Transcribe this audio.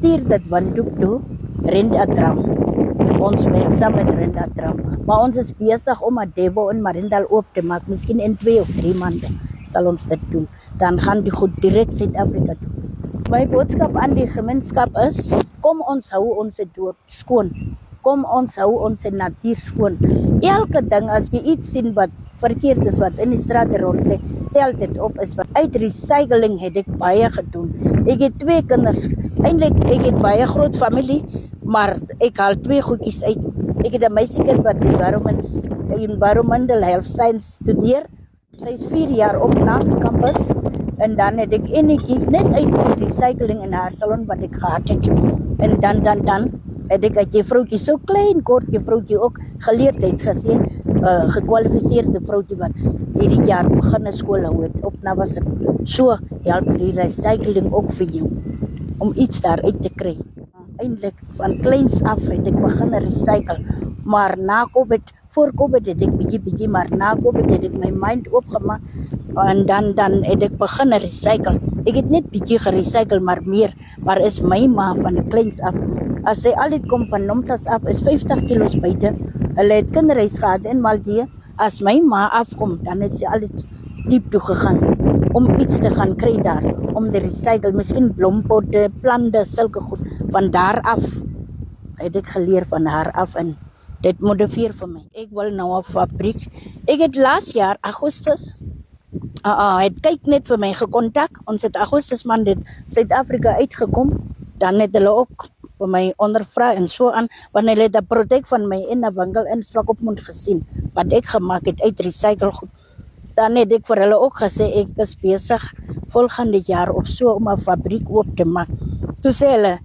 stuur dit Windhoek toe, Rendadram. Ons werk saam met Rendadram. Maar ons is besig om Adebo en Marindal oop te maak. Miskien in 2 of 3 maande sal ons dit doen. Dan gaan die goed direk Suid-Afrika toe. My boodskap aan die gemeenskap is, kom ons hou ons dorp skoon. Kom ons hou ons natuur skoon. Elke ding as jy iets sien wat verkeerd is, wat in die straat rondlê, tel dit op. Is wat uit recycling het ek baie gedoen. Ek het 2 kinders. Eintlik ek het baie groot familie, maar ek haal 2 goedjies uit. Ek het 'n meisiekind wat environmental health science studeer. Sy is 4 jaar op NAS campus. En dan het ek enetjie net uit die recycling in haar salon wat ek gehad het. En dan het ek 'n juffrouwtjie, so klein kort juffrouwtjie ook geleerdheid gesê, gekwalifiseerde vrouwtjie wat hierdie jaar begin skool hou het op Navasip. So help die recycling ook vir jou om iets daaruit te kry. Eintlik van kleins af het ek begin recycle, maar na COVID, voor COVID het ek bietjie, maar na COVID het ek my mind oopgemaak en dan het ek begin recycle. Ek het net bietjie gerecycle, maar meer, maar is my ma van die kleins af. As sy al dit kom van Nomtas af, is 50 kilos buite. Hulle het kinderhuis gehad in Maldee. As my ma afkom, dan het sy al dit diep toe gegaan, om iets te gaan kry daar, om te recycle, miskien blompotte, plante, sulke goed. Van daar af het ek geleer van haar af en dit motiveer vir my. Ek wil nou 'n fabriek. Ek het laas jaar, Augustus, het kyk net vir my gekontak. Ons het Augustus maand dit Suid-Afrika uitgekom. Dan het hulle ook vir my ondervra en so aan, want hulle het 'n produk van my in 'n winkel in Swakopmund gesien, wat ek gemaak het uit recycle goed. Dan het ek vir hulle ook gesê, ek is besig volgende jaar of so om 'n fabriek oop te maak. Toe sê hulle,